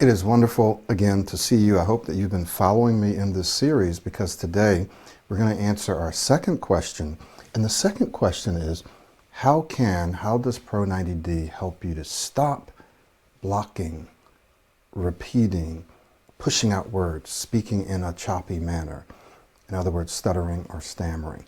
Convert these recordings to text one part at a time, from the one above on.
It is wonderful again to see you. I hope that you've been following me in this series, because today we're going to answer our second question. And the second question is, how does Pro90D help you to stop blocking, repeating, pushing out words, speaking in a choppy manner? In other words, stuttering or stammering.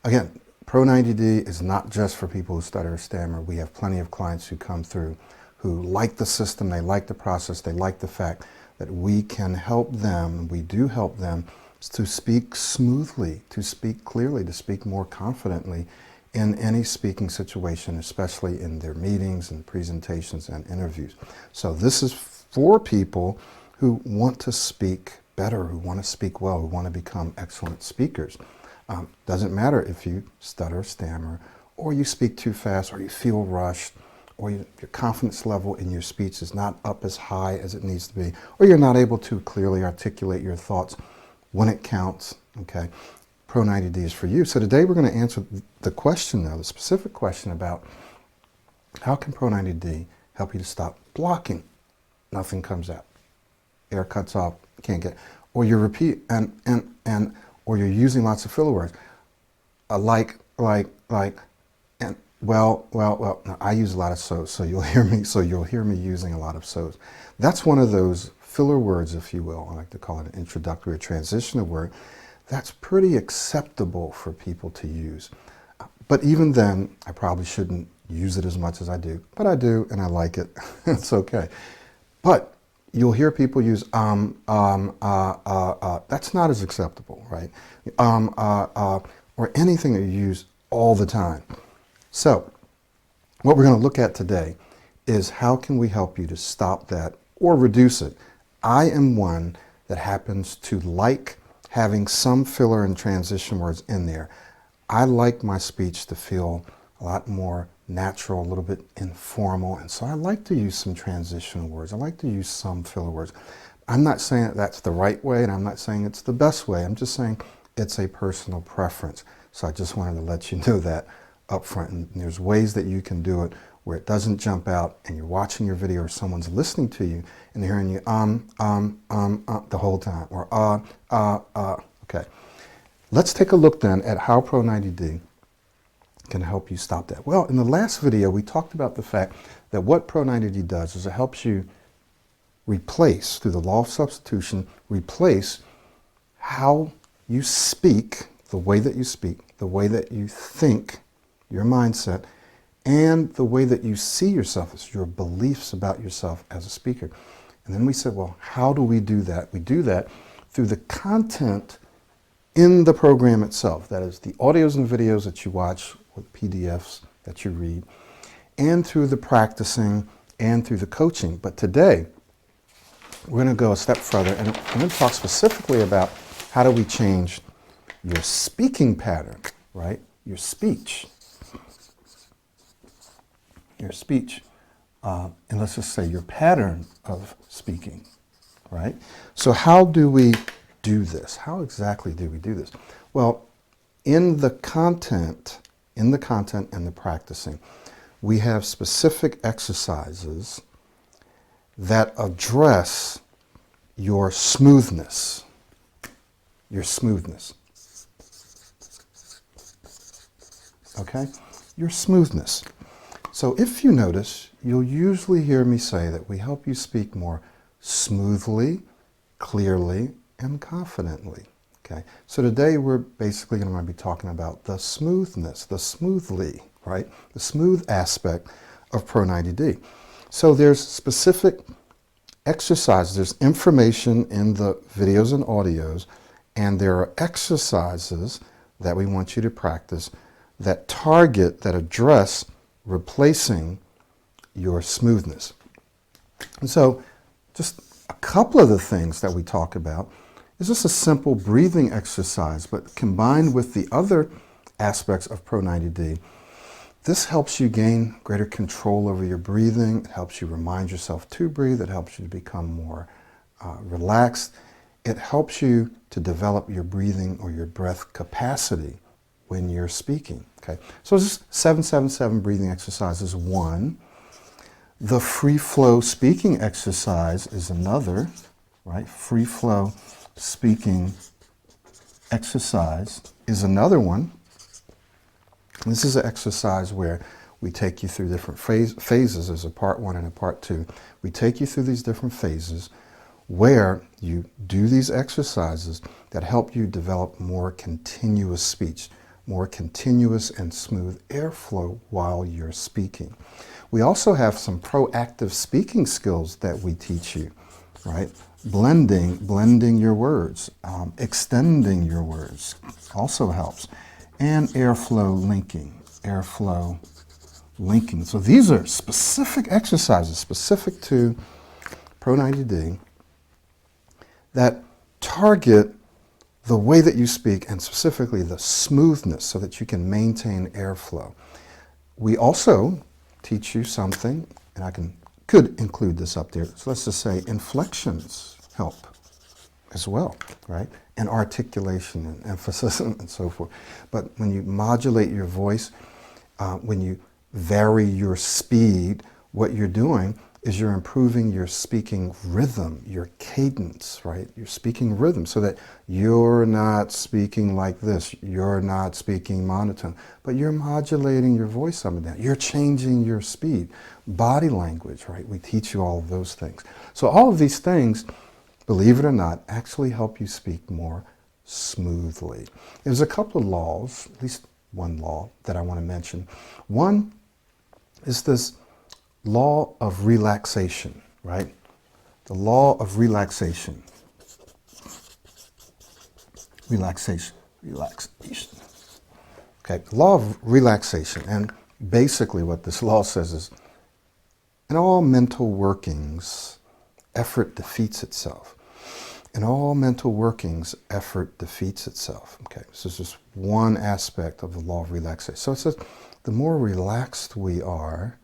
Again, Pro90D is not just for people who stutter or stammer. We have plenty of clients who come through who like the system, they like the process, they like the fact that we can help them, we do help them to speak smoothly, to speak clearly, to speak more confidently in any speaking situation, especially in their meetings and presentations and interviews. So this is for people who want to speak better, who want to speak well, who want to become excellent speakers. Doesn't matter if you stutter, stammer, or you speak too fast, or you feel rushed, or your confidence level in your speech is not up as high as it needs to be, or you're not able to clearly articulate your thoughts when it counts. Okay, Pro90D is for you. So today we're going to answer the question, though, the specific question about how can Pro90D help you to stop blocking? Nothing comes out. Air cuts off, can't get, or you repeat or you're using lots of filler words, like, and well. No, I use a lot of so's, so you'll hear me using a lot of so's. That's one of those filler words, if you will. I like to call it an introductory or transitional word. That's pretty acceptable for people to use. But even then, I probably shouldn't use it as much as I do. But I do, and I like it. It's okay. But you'll hear people use that's not as acceptable, right? Or anything that you use all the time. So what we're going to look at today is how can we help you to stop that or reduce it. I am one that happens to like having some filler and transition words in there. I like my speech to feel a lot more natural, a little bit informal, and so I like to use some transitional words. I like to use some filler words. I'm not saying that that's the right way, and I'm not saying it's the best way. I'm just saying it's a personal preference. So I just wanted to let you know that up front. And there's ways that you can do it where it doesn't jump out and you're watching your video or someone's listening to you and they're hearing you the whole time, or okay. Let's take a look then at how Pro90D can help you stop that. Well, in the last video, we talked about the fact that what Pro90D does is it helps you replace, through the law of substitution, replace how you speak, the way that you speak, the way that you think, your mindset, and the way that you see yourself, as your beliefs about yourself as a speaker. And then we said, well, how do we do that? We do that through the content in the program itself. That is the audios and videos that you watch, or PDFs that you read, and through the practicing and through the coaching. But today, we're going to go a step further, and I'm going to talk specifically about how do we change your speaking pattern, right? Your speech. And let's just say your pattern of speaking, right? So how do we do this? How exactly do we do this? Well, in the content and the practicing, we have specific exercises that address your smoothness. Okay? Your smoothness. So if you notice, you'll usually hear me say that we help you speak more smoothly, clearly, and confidently. Okay? So today we're basically going to be talking about the smoothness, the smoothly, right? The smooth aspect of Pro90D. So there's specific exercises, there's information in the videos and audios, and there are exercises that we want you to practice that target, that address replacing your smoothness. And so just a couple of the things that we talk about is just a simple breathing exercise, but combined with the other aspects of Pro90D, this helps you gain greater control over your breathing. It helps you remind yourself to breathe. It helps you to become more relaxed. It helps you to develop your breathing or your breath capacity when you're speaking. Okay, so just 777 breathing exercises. One. The free flow speaking exercise is another, right? Free flow speaking exercise is another one. This is an exercise where we take you through different phases. There's a part 1 and a part 2. We take you through these different phases where you do these exercises that help you develop more continuous speech, more continuous and smooth airflow while you're speaking. We also have some proactive speaking skills that we teach you, right? Blending your words, extending your words also helps. And airflow linking. So these are specific exercises, specific to Pro90D, that target the way that you speak and specifically the smoothness so that you can maintain airflow. We also teach you something, and I could include this up there. So let's just say inflections help as well, right? And articulation and emphasis and so forth. But when you modulate your voice, when you vary your speed, what you're doing is you're improving your speaking rhythm, your cadence, right? Your speaking rhythm so that you're not speaking like this, you're not speaking monotone, but you're modulating your voice up and down. You're changing your speed. Body language, right? We teach you all of those things. So all of these things, believe it or not, actually help you speak more smoothly. There's a couple of laws, at least one law that I want to mention. One is this law of relaxation, right? The law of relaxation. Relaxation. Okay, the law of relaxation. And basically what this law says is, in all mental workings, effort defeats itself. In all mental workings, effort defeats itself. Okay, so this is just one aspect of the law of relaxation. So it says, the more relaxed we are,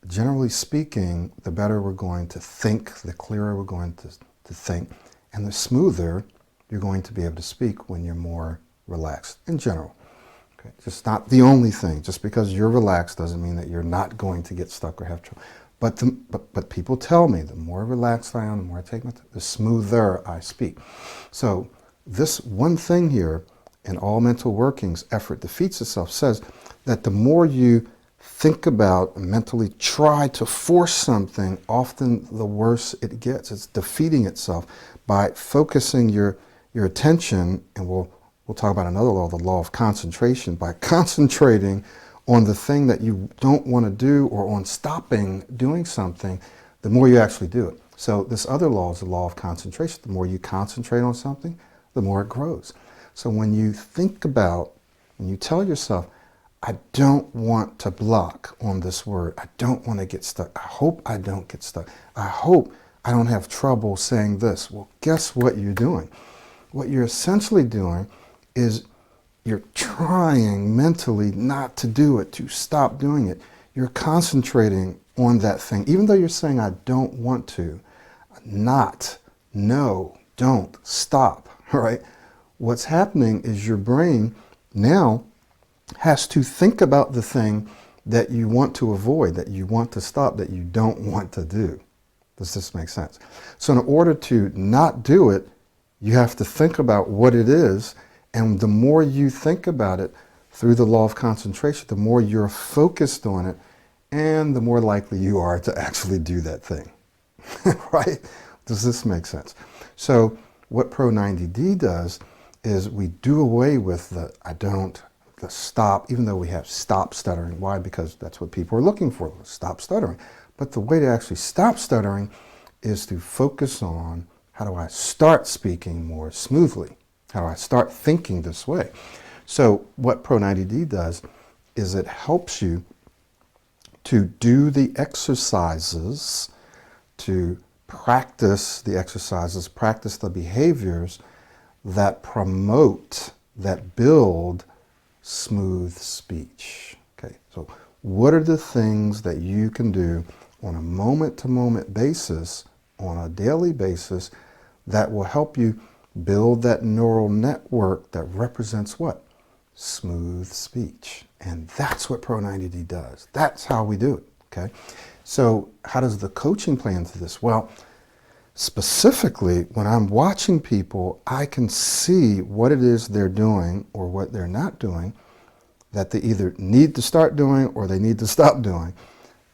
generally speaking, the better we're going to think, the clearer we're going to think, and the smoother you're going to be able to speak when you're more relaxed in general. Okay, just not the only thing. Just because you're relaxed doesn't mean that you're not going to get stuck or have trouble. But people tell me the more relaxed I am, the more I take my time, the smoother I speak. So this one thing here, in all mental workings, effort defeats itself, says that the more you think about and mentally try to force something, often the worse it gets. It's defeating itself by focusing your attention, and we'll talk about another law, the law of concentration, by concentrating on the thing that you don't want to do or on stopping doing something, the more you actually do it. So this other law is the law of concentration. The more you concentrate on something, the more it grows. So when you think about, when you tell yourself, I don't want to block on this word. I don't want to get stuck. I hope I don't get stuck. I hope I don't have trouble saying this. Well, guess what you're doing? What you're essentially doing is you're trying mentally not to do it, to stop doing it. You're concentrating on that thing. Even though you're saying, I don't want to, not, no, don't, stop, right? What's happening is your brain now has to think about the thing that you want to avoid, that you want to stop, that you don't want to do. Does this make sense? So in order to not do it, you have to think about what it is, and the more you think about it through the law of concentration, the more you're focused on it, and the more likely you are to actually do that thing. Right? Does this make sense? So what Pro90D does is we do away with the stop, even though we have stop stuttering. Why? Because that's what people are looking for, stop stuttering. But the way to actually stop stuttering is to focus on, how do I start speaking more smoothly? How do I start thinking this way? So what Pro90D does is it helps you to do the exercises, to practice the exercises, practice the behaviors that promote, that build smooth speech. Okay, so what are the things that you can do on a moment-to-moment basis, on a daily basis, that will help you build that neural network that represents what? Smooth speech. And that's what Pro90D does. That's how we do it, okay? So how does the coaching play into this? Well, specifically, when I'm watching people, I can see what it is they're doing or what they're not doing that they either need to start doing or they need to stop doing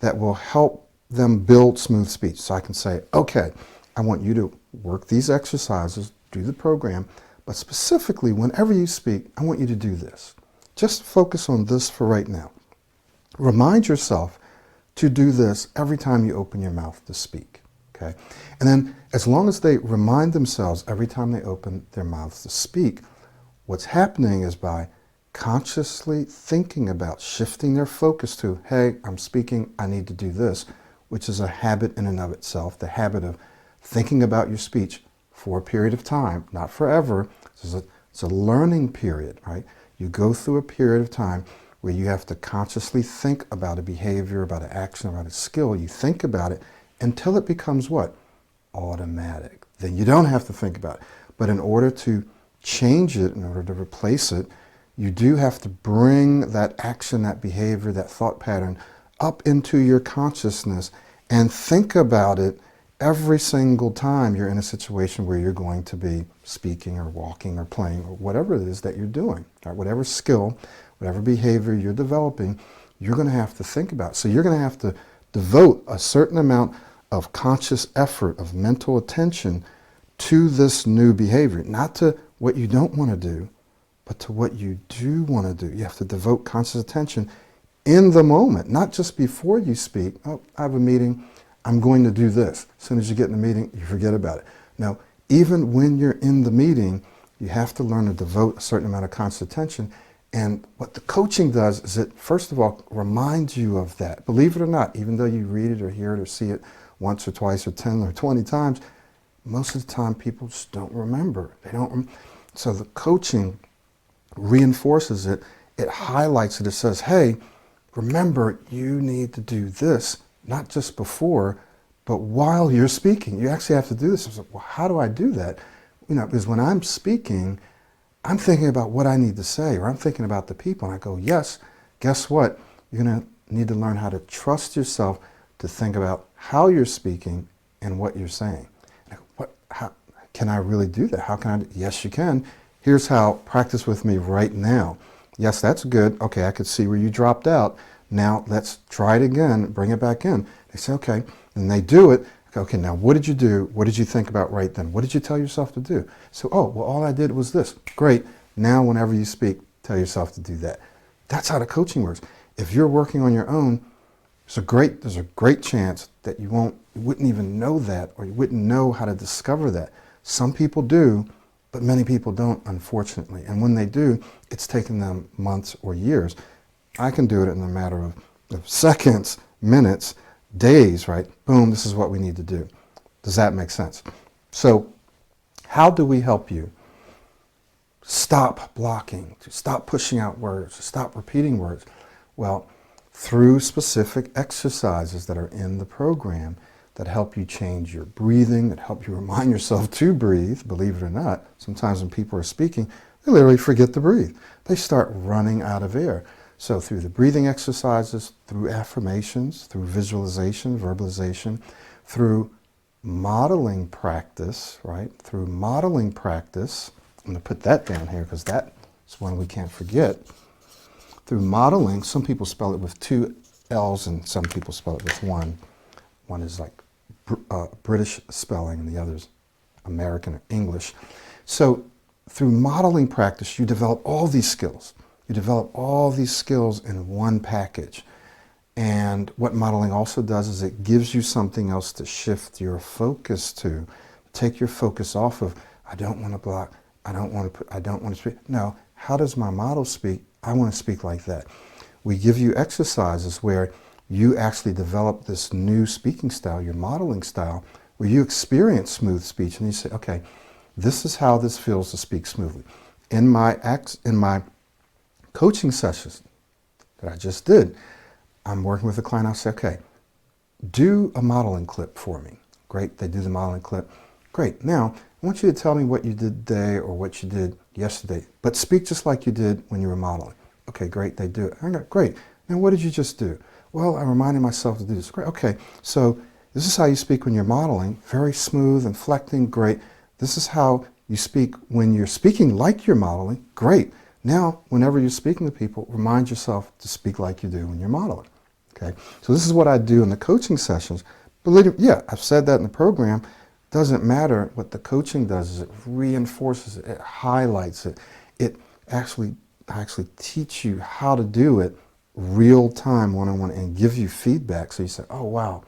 that will help them build smooth speech. So I can say, okay, I want you to work these exercises, do the program, but specifically, whenever you speak, I want you to do this. Just focus on this for right now. Remind yourself to do this every time you open your mouth to speak, okay? And then as long as they remind themselves every time they open their mouths to speak, what's happening is by consciously thinking about shifting their focus to, hey, I'm speaking, I need to do this, which is a habit in and of itself, the habit of thinking about your speech for a period of time, not forever. It's a learning period, right? You go through a period of time where you have to consciously think about a behavior, about an action, about a skill. You think about it until it becomes what? Automatic. Then you don't have to think about it. But in order to change it, in order to replace it, you do have to bring that action, that behavior, that thought pattern up into your consciousness and think about it every single time you're in a situation where you're going to be speaking or walking or playing or whatever it is that you're doing, right? Whatever skill, whatever behavior you're developing, you're going to have to think about. So you're going to have to devote a certain amount of conscious effort, of mental attention to this new behavior, not to what you don't want to do, but to what you do want to do. You have to devote conscious attention in the moment, not just before you speak. Oh, I have a meeting, I'm going to do this. As soon as you get in the meeting, you forget about it. Now, even when you're in the meeting, you have to learn to devote a certain amount of conscious attention. And what the coaching does is it, first of all, reminds you of that. Believe it or not, even though you read it or hear it or see it once or twice or 10 or 20 times, most of the time people just don't remember. They don't. So the coaching reinforces it. It highlights it. It says, hey, remember, you need to do this, not just before, but while you're speaking. You actually have to do this. I was like, well, how do I do that? Because when I'm speaking, I'm thinking about what I need to say, or I'm thinking about the people, and I go, yes, guess what? You're going to need to learn how to trust yourself to think about how you're speaking and what you're saying. And I go, how can I really do that? How can I? Yes, you can. Here's how. Practice with me right now. Yes, that's good. Okay, I could see where you dropped out. Now let's try it again, bring it back in. They say, okay, and they do it. Okay, now what did you do? What did you think about right then? What did you tell yourself to do? So, oh, well, all I did was this. Great. Now whenever you speak, tell yourself to do that. That's how the coaching works. If you're working on your own, there's a great chance that you wouldn't even know that, or you wouldn't know how to discover that. Some people do, but many people don't, unfortunately. And when they do, it's taken them months or years. I can do it in a matter of seconds, minutes, days, right? Boom, this is what we need to do. Does that make sense? So how do we help you stop blocking, to stop pushing out words, to stop repeating words? Well, through specific exercises that are in the program that help you change your breathing, that help you remind yourself to breathe. Believe it or not, sometimes when people are speaking, they literally forget to breathe. They start running out of air. So through the breathing exercises, through affirmations, through visualization, verbalization, through modeling practice, right? Through modeling practice, I'm going to put that down here because that's one we can't forget. Through modeling, some people spell it with 2 L's and some people spell it with 1. One is like British spelling and the other's American or English. So through modeling practice, you develop all these skills. You develop all these skills in one package. And what modeling also does is it gives you something else to shift your focus to. Take your focus off of, I don't want to block, I don't want to speak. No, how does my model speak? I want to speak like that. We give you exercises where you actually develop this new speaking style, your modeling style, where you experience smooth speech and you say, okay, this is how this feels to speak smoothly. In my coaching sessions that I just did, I'm working with a client. I'll say, okay, do a modeling clip for me. Great, they do the modeling clip. Great, now I want you to tell me what you did today or what you did yesterday, but speak just like you did when you were modeling. Okay, great, they do it. I got great. Now what did you just do? Well, I reminded myself to do this. Great. Okay, so this is how you speak when you're modeling. Very smooth, inflecting, great. This is how you speak when you're speaking like you're modeling. Great. Now, whenever you're speaking to people, remind yourself to speak like you do when you're modeling. Okay, so this is what I do in the coaching sessions. Believe me, yeah, I've said that in the program. Doesn't matter. What the coaching does is it reinforces it, it highlights it. It actually teach you how to do it real time, one-on-one, and give you feedback. So you say, oh wow,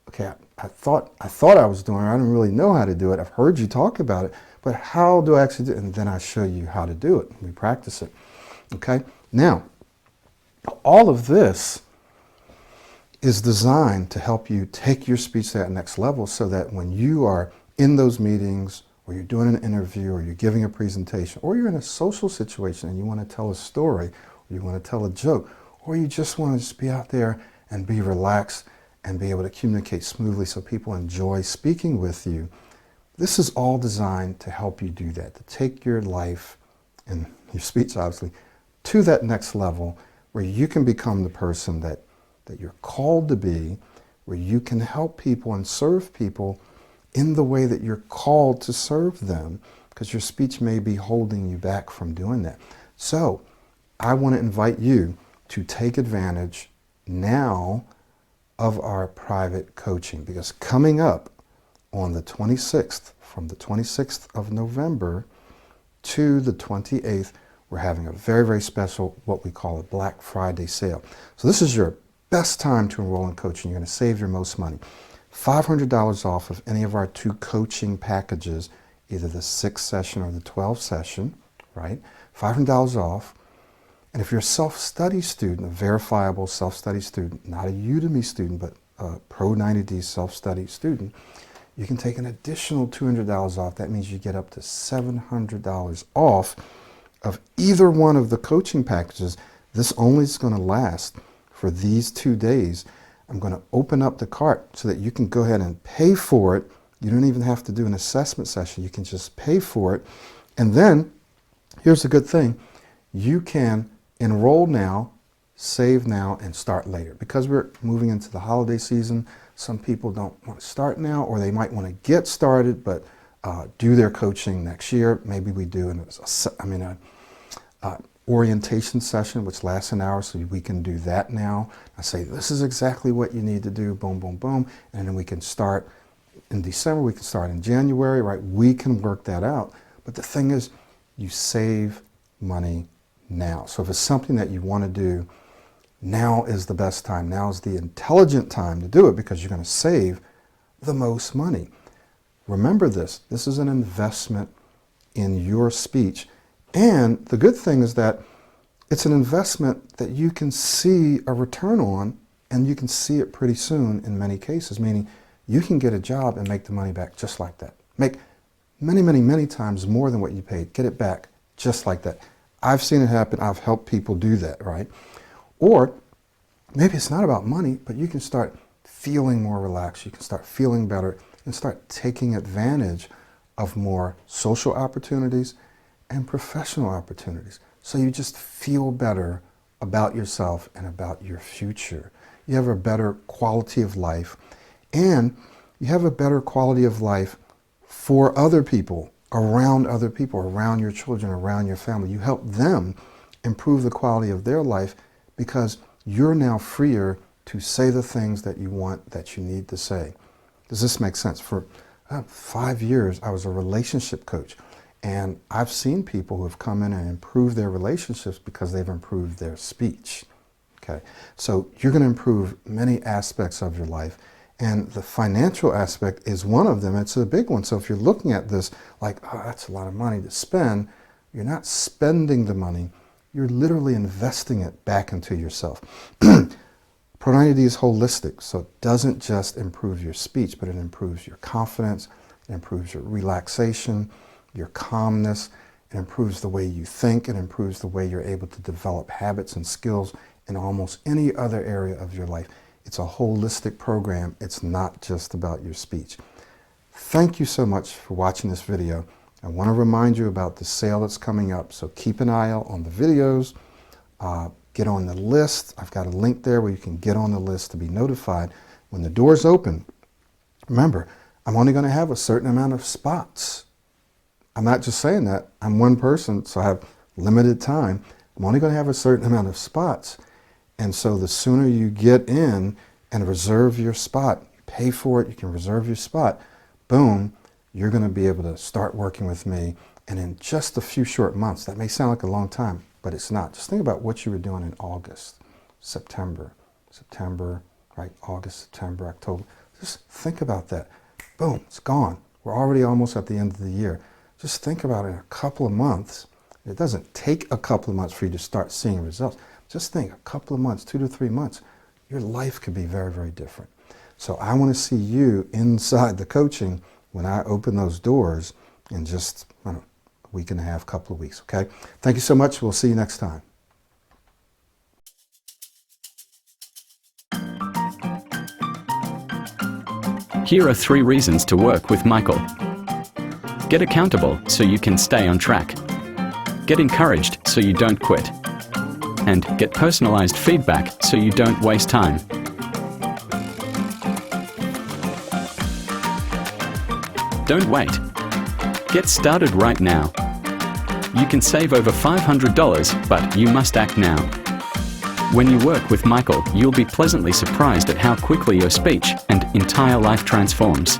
okay, I thought I was doing it. I didn't really know how to do it. I've heard you talk about it, but how do I actually do it? And then I show you how to do it. We practice it. Okay, now all of this is designed to help you take your speech to that next level, so that when you are in those meetings, or you're doing an interview, or you're giving a presentation, or you're in a social situation and you want to tell a story, or you want to tell a joke, or you just want to just be out there and be relaxed and be able to communicate smoothly so people enjoy speaking with you. This is all designed to help you do that, to take your life and your speech, obviously, to that next level where you can become the person that you're called to be, where you can help people and serve people in the way that you're called to serve them, because your speech may be holding you back from doing that. So I want to invite you to take advantage now of our private coaching, because coming up on the 26th, from the 26th of November to the 28th, we're having a very, very special, what we call a Black Friday sale. So this is your best time to enroll in coaching. You're going to save your most money. $500 off of any of our 2 coaching packages, either the 6 session or the 12 session, right? $500 off. And if you're a self-study student, a verifiable self-study student, not a Udemy student, but a Pro90D self-study student, you can take an additional $200 off. That means you get up to $700 off of either one of the coaching packages. This only is going to last for these 2 days. I'm going to open up the cart so that you can go ahead and pay for it. You don't even have to do an assessment session. You can just pay for it. And then, here's the good thing. You can enroll now, save now, and start later. Because we're moving into the holiday season, some people don't want to start now, or they might want to get started, but do their coaching next year. Maybe we do an orientation session, which lasts an hour, so we can do that now. I say, this is exactly what you need to do, boom, boom, boom, and then we can start in December, we can start in January, right? We can work that out. But the thing is, you save money now. So if it's something that you want to do, now is the best time. Now is the intelligent time to do it, because you're going to save the most money. Remember this. This is an investment in your speech. And the good thing is that it's an investment that you can see a return on, and you can see it pretty soon in many cases, meaning you can get a job and make the money back just like that. Make many, many, many times more than what you paid. Get it back just like that. I've seen it happen. I've helped people do that, right? Or maybe it's not about money, but you can start feeling more relaxed. You can start feeling better and start taking advantage of more social opportunities and professional opportunities. So you just feel better about yourself and about your future. You have a better quality of life, and you have a better quality of life for other people, around your children, around your family. You help them improve the quality of their life, because you're now freer to say the things that you want, that you need to say. Does this make sense? For 5 years, I was a relationship coach. And I've seen people who have come in and improved their relationships because they've improved their speech. Okay, so you're going to improve many aspects of your life. And the financial aspect is one of them. It's a big one. So if you're looking at this like, oh, that's a lot of money to spend, you're not spending the money. You're literally investing it back into yourself. Pro90D is holistic, so it doesn't just improve your speech, but it improves your confidence, it improves your relaxation, your calmness, it improves the way you think, it improves the way you're able to develop habits and skills in almost any other area of your life. It's a holistic program. It's not just about your speech. Thank you so much for watching this video. I want to remind you about the sale that's coming up, so keep an eye out on the videos. get on the list. I've got a link there where you can get on the list to be notified when the doors open. Remember, I'm only going to have a certain amount of spots. I'm not just saying that. I'm one person, so I have limited time. I'm only going to have a certain amount of spots. And so the sooner you get in and reserve your spot, pay for it, you can reserve your spot, boom, you're going to be able to start working with me. And in just a few short months, that may sound like a long time, but it's not. Just think about what you were doing in August, September, right? August, September, October. Just think about that. Boom, it's gone. We're already almost at the end of the year. Just think about it in a couple of months. It doesn't take a couple of months for you to start seeing results. Just think, a couple of months, 2 to 3 months, your life could be very, very different. So I want to see you inside the coaching when I open those doors in just, I don't know, a week and a half, couple of weeks, okay? Thank you so much. We'll see you next time. Here are 3 reasons to work with Michael. Get accountable so you can stay on track. Get encouraged so you don't quit. And get personalized feedback so you don't waste time. Don't wait. Get started right now. You can save over $500, but you must act now. When you work with Michael, you'll be pleasantly surprised at how quickly your speech and entire life transforms.